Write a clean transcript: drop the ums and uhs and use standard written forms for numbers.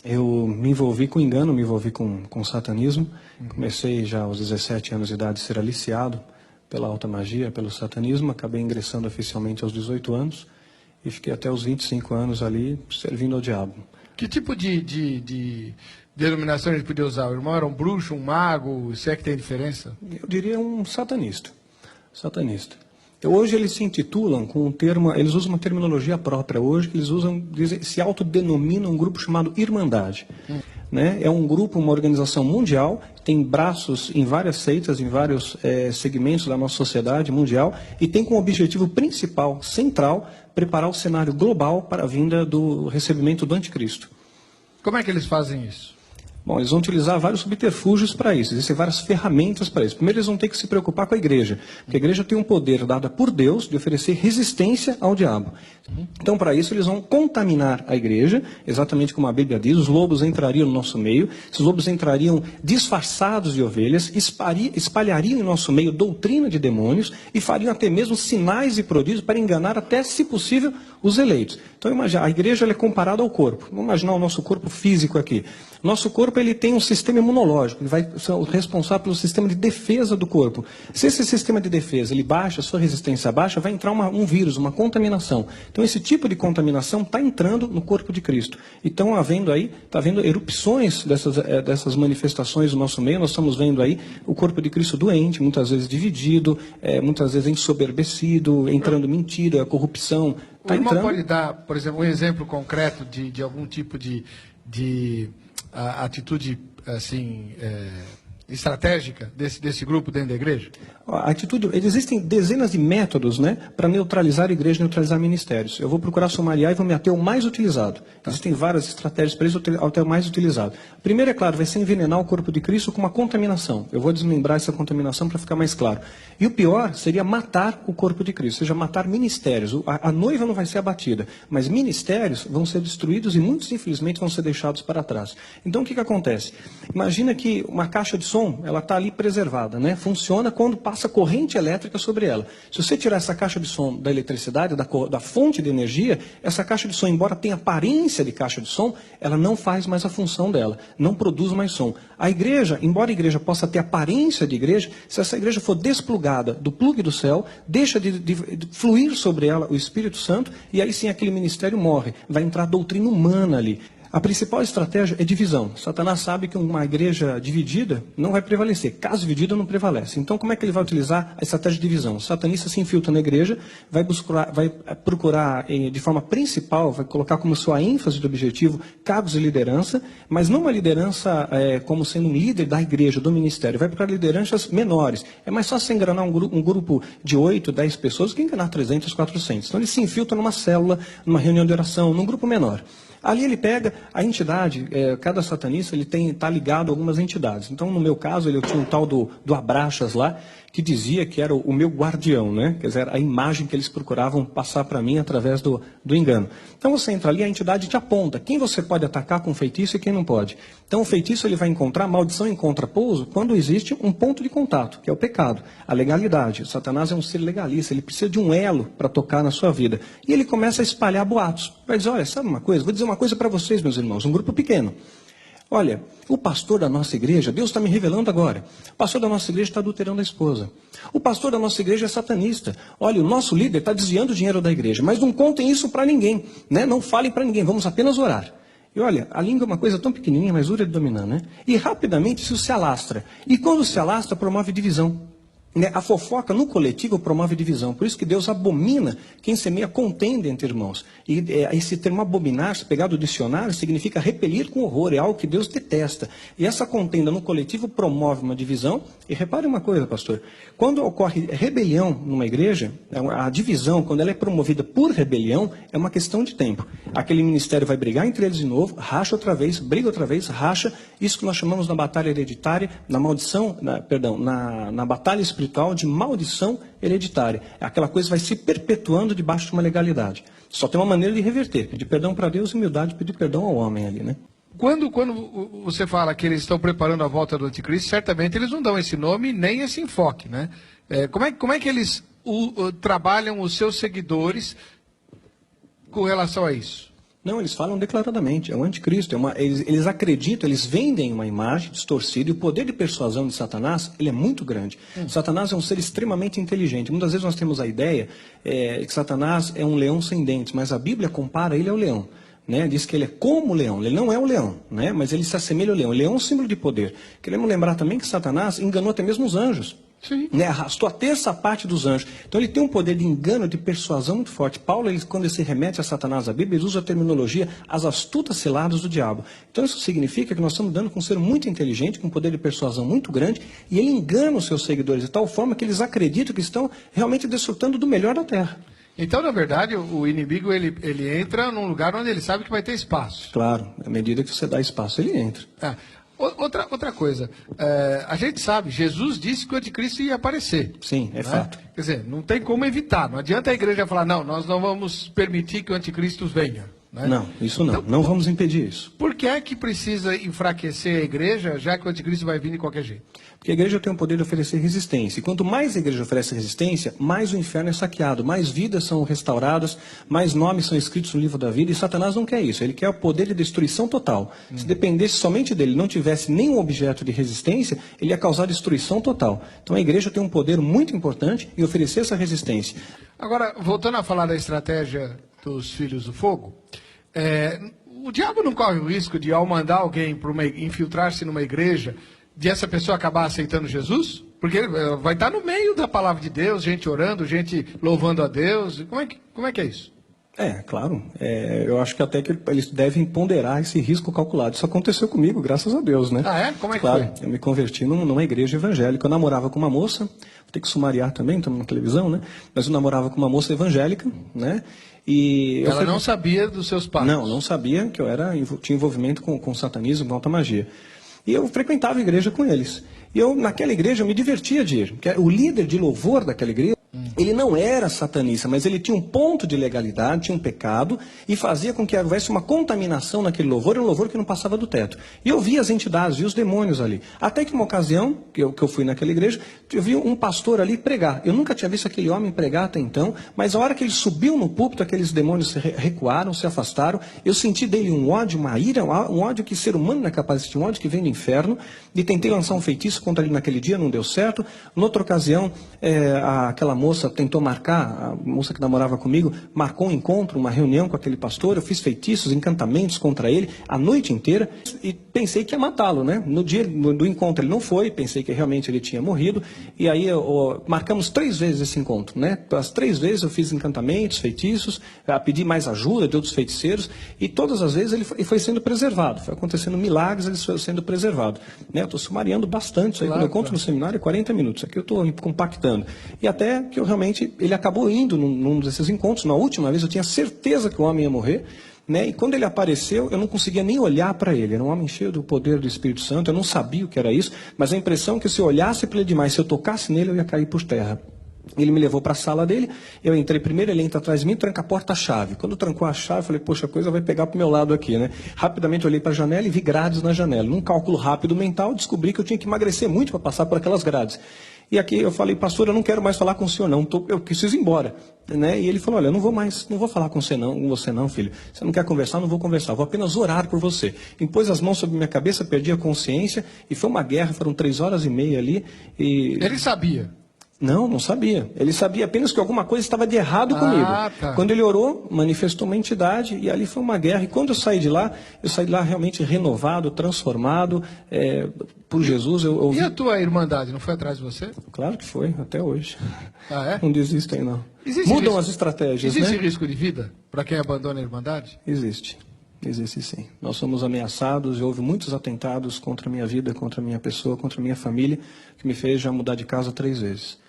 Eu me envolvi com engano, me envolvi com satanismo. Comecei já aos 17 anos de idade a ser aliciado pela alta magia, pelo satanismo. Acabei ingressando oficialmente aos 18 anos e fiquei até os 25 anos ali servindo ao diabo. Que tipo de denominação ele podia usar? O irmão era um bruxo, um mago? Se é que tem diferença? Eu diria um satanista. Satanista. Hoje eles se intitulam com um termo, eles usam uma terminologia própria hoje, que eles usam, se autodenominam um grupo chamado Irmandade. Né? É um grupo, uma organização mundial, tem braços em várias seitas, em vários segmentos da nossa sociedade mundial, e tem como objetivo principal, central, preparar o cenário global para a vinda do recebimento do anticristo. Como é que eles fazem isso? Bom, eles vão utilizar vários subterfúgios para isso, existem várias ferramentas para isso. Primeiro, eles vão ter que se preocupar com a igreja, porque a igreja tem um poder dado por Deus de oferecer resistência ao diabo. Então, para isso, eles vão contaminar a igreja, exatamente como a Bíblia diz, os lobos entrariam no nosso meio, esses lobos entrariam disfarçados de ovelhas, espalhariam em nosso meio doutrina de demônios e fariam até mesmo sinais e prodígios para enganar até, se possível, os eleitos. Então, imagina, a igreja ela é comparada ao corpo. Vamos imaginar o nosso corpo físico aqui. Nosso corpo ele tem um sistema imunológico, ele vai ser responsável pelo sistema de defesa do corpo. Se esse sistema de defesa ele baixa, a sua resistência baixa, vai entrar um vírus, uma contaminação. Então esse tipo de contaminação está entrando no corpo de Cristo. E estão havendo aí, está havendo erupções dessas manifestações no nosso meio. Nós estamos vendo aí o corpo de Cristo doente, muitas vezes dividido, muitas vezes ensoberbecido, entrando mentira, corrupção. O irmão pode dar, por exemplo, um exemplo concreto de algum tipo de atitude assim estratégica desse grupo dentro da igreja? A atitude, existem dezenas de métodos, né, para neutralizar a igreja, neutralizar ministérios. Eu vou procurar sumariar e vou me ater ao mais utilizado. Existem várias estratégias para isso, até o mais utilizado. Primeiro, é claro, vai ser envenenar o corpo de Cristo com uma contaminação. Eu vou desmembrar essa contaminação para ficar mais claro. E o pior seria matar o corpo de Cristo, ou seja, matar ministérios. A noiva não vai ser abatida, mas ministérios vão ser destruídos e muitos, infelizmente, vão ser deixados para trás. Então, o que acontece? Imagina que uma caixa de som, ela está ali preservada, né? Funciona quando passa corrente elétrica sobre ela. Se você tirar essa caixa de som da eletricidade, da fonte de energia, essa caixa de som, embora tenha aparência de caixa de som, ela não faz mais a função dela, não produz mais som. A igreja, embora a igreja possa ter aparência de igreja, se essa igreja for desplugada do plugue do céu, deixa de fluir sobre ela o Espírito Santo, e aí sim aquele ministério morre. Vai entrar doutrina humana ali. A principal estratégia é divisão. Satanás sabe que uma igreja dividida não vai prevalecer. Casa dividida não prevalece. Então, como é que ele vai utilizar a estratégia de divisão? O satanista se infiltra na igreja, vai procurar de forma principal, vai colocar como sua ênfase de objetivo cargos de liderança, mas não uma liderança como sendo um líder da igreja, do ministério. Vai procurar lideranças menores. É mais fácil você enganar um grupo de 8, 10 pessoas do que enganar 300, 400. Então, ele se infiltra numa célula, numa reunião de oração, num grupo menor. Ali ele pega a entidade, cada satanista ele está ligado a algumas entidades. Então, no meu caso, eu tinha um tal do Abraxas lá, que dizia que era o meu guardião, né? Quer dizer, a imagem que eles procuravam passar para mim através do engano. Então você entra ali, a entidade te aponta quem você pode atacar com feitiço e quem não pode. Então o feitiço ele vai encontrar, a maldição encontra pouso quando existe um ponto de contato, que é o pecado, a legalidade. O Satanás é um ser legalista, ele precisa de um elo para tocar na sua vida. E ele começa a espalhar boatos. Vai dizer, olha, sabe uma coisa? Vou dizer uma coisa para vocês, meus irmãos, um grupo pequeno. Olha, o pastor da nossa igreja, Deus está me revelando agora, o pastor da nossa igreja está adulterando a esposa. O pastor da nossa igreja é satanista. Olha, o nosso líder está desviando o dinheiro da igreja, mas não contem isso para ninguém, né? Não falem para ninguém, vamos apenas orar. E olha, a língua é uma coisa tão pequenininha, mas dura de dominar, né? E rapidamente isso se alastra. E quando se alastra, promove divisão. A fofoca no coletivo promove divisão. Por isso que Deus abomina quem semeia contenda entre irmãos. E esse termo abominar, se pegar do dicionário, significa repelir com horror. É algo que Deus detesta. E essa contenda no coletivo promove uma divisão. E repare uma coisa, pastor. Quando ocorre rebelião numa igreja, a divisão, quando ela é promovida por rebelião, é uma questão de tempo. Aquele ministério vai brigar entre eles de novo, racha outra vez, briga outra vez, racha. Isso que nós chamamos na batalha hereditária, na maldição, na batalha espiritual, de maldição hereditária. Aquela coisa vai se perpetuando debaixo de uma legalidade. Só tem uma maneira de reverter, pedir perdão para Deus e humildade, pedir perdão ao homem ali, né? Quando você fala que eles estão preparando a volta do anticristo, certamente eles não dão esse nome nem esse enfoque, né? Como é que eles trabalham os seus seguidores com relação a isso? Não, eles falam declaradamente, é o anticristo. Eles acreditam, eles vendem uma imagem distorcida, e o poder de persuasão de Satanás, ele é muito grande. Satanás é um ser extremamente inteligente. Muitas vezes nós temos a ideia que Satanás é um leão sem dentes, mas a Bíblia compara ele ao leão. Né? Diz que ele é como o leão, ele não é o leão, né? Mas ele se assemelha ao leão. O leão é um símbolo de poder. Queremos lembrar também que Satanás enganou até mesmo os anjos. Sim. Né? Arrastou a terça parte dos anjos. Então ele tem um poder de engano, de persuasão muito forte. Paulo, quando ele se remete a Satanás, a Bíblia, ele usa a terminologia as astutas ciladas do diabo. Então isso significa que nós estamos dando com um ser muito inteligente, com um poder de persuasão muito grande, e ele engana os seus seguidores de tal forma que eles acreditam que estão realmente desfrutando do melhor da terra. Então, na verdade, o inimigo ele entra num lugar onde ele sabe que vai ter espaço. Claro, à medida que você dá espaço, ele entra. Outra coisa, a gente sabe, Jesus disse que o anticristo ia aparecer. Sim, é fato. Quer dizer, não tem como evitar. Não adianta a igreja falar, não, nós não vamos permitir que o anticristo venha. Né? Não, isso não. Então, não vamos impedir isso. Por que é que precisa enfraquecer a igreja, já que o anticristo vai vir de qualquer jeito? Porque a igreja tem o poder de oferecer resistência. E quanto mais a igreja oferece resistência, mais o inferno é saqueado, mais vidas são restauradas, mais nomes são escritos no livro da vida. E Satanás não quer isso. Ele quer o poder de destruição total. Se dependesse somente dele, não tivesse nenhum objeto de resistência, ele ia causar destruição total. Então a igreja tem um poder muito importante em oferecer essa resistência. Agora, voltando a falar da estratégia dos filhos do fogo, o diabo não corre o risco de, ao mandar alguém infiltrar-se numa igreja, de essa pessoa acabar aceitando Jesus? Porque ele vai estar no meio da palavra de Deus, gente orando, gente louvando a Deus. Como é que é isso? Claro. Eu acho que até que eles devem ponderar esse risco calculado. Isso aconteceu comigo, graças a Deus, né? Ah, é? Como é que claro, foi? Eu me converti numa igreja evangélica. Eu namorava com uma moça, vou ter que sumariar também, estamos na televisão, né? Mas eu namorava com uma moça evangélica, né? E ela não sabia dos seus pais? Não sabia que eu tinha envolvimento com satanismo, com alta magia. E eu frequentava a igreja com eles. E naquela igreja, eu me divertia de ir. Porque o líder de louvor daquela igreja, ele não era satanista, mas ele tinha um ponto de legalidade, tinha um pecado, e fazia com que houvesse uma contaminação naquele louvor, era um louvor que não passava do teto. E eu via as entidades, via os demônios ali. Até que uma ocasião, que eu fui naquela igreja, eu vi um pastor ali pregar. Eu nunca tinha visto aquele homem pregar até então, mas a hora que ele subiu no púlpito, aqueles demônios recuaram, se afastaram. Eu senti dele um ódio, uma ira, um ódio que ser humano não é capaz de sentir, um ódio que vem do inferno, e tentei lançar um feitiço contra ele naquele dia, não deu certo. Noutra ocasião, aquela moça tentou marcar, a moça que namorava comigo, marcou um encontro, uma reunião com aquele pastor, eu fiz feitiços, encantamentos contra ele, a noite inteira, e pensei que ia matá-lo, né? No dia do encontro ele não foi, pensei que realmente ele tinha morrido, e aí marcamos 3 vezes esse encontro, né? As 3 vezes eu fiz encantamentos, feitiços, pedi mais ajuda de outros feiticeiros, e todas as vezes ele foi sendo preservado, foi acontecendo milagres, ele foi sendo preservado, né? Eu estou sumariando bastante, isso aí, quando eu conto no seminário é 40 minutos, aqui eu estou compactando, e até que eu realmente, ele acabou indo num desses encontros. Na última vez eu tinha certeza que o homem ia morrer, né? E quando ele apareceu, eu não conseguia nem olhar para ele. Era um homem cheio do poder do Espírito Santo, eu não sabia o que era isso, mas a impressão é que se eu olhasse para ele demais, se eu tocasse nele, eu ia cair por terra. Ele me levou para a sala dele, eu entrei primeiro, ele entra atrás de mim, tranca a porta a chave. Quando trancou a chave, eu falei, poxa, a coisa vai pegar para o meu lado aqui, né? Rapidamente olhei para a janela e vi grades na janela. Num cálculo rápido mental, descobri que eu tinha que emagrecer muito para passar por aquelas grades. E aqui eu falei, pastor, eu não quero mais falar com o senhor não, eu preciso ir embora. Né? E ele falou, olha, eu não vou falar com você não, filho. Você não quer conversar, não vou conversar, vou apenas orar por você. Impôs as mãos sobre minha cabeça, perdi a consciência, e foi uma guerra, foram 3 horas e meia ali. E... Ele sabia? Não sabia. Ele sabia apenas que alguma coisa estava de errado comigo. Tá. Quando ele orou, manifestou uma entidade e ali foi uma guerra. E quando eu saí de lá realmente renovado, transformado por Jesus. E a tua irmandade, não foi atrás de você? Claro que foi, até hoje. Ah, é? Não desistem, não. Existe Mudam risco, as estratégias, existe né? risco de vida para quem abandona a irmandade? Existe sim. Nós somos ameaçados e houve muitos atentados contra a minha vida, contra a minha pessoa, contra a minha família, que me fez já mudar de casa 3 vezes.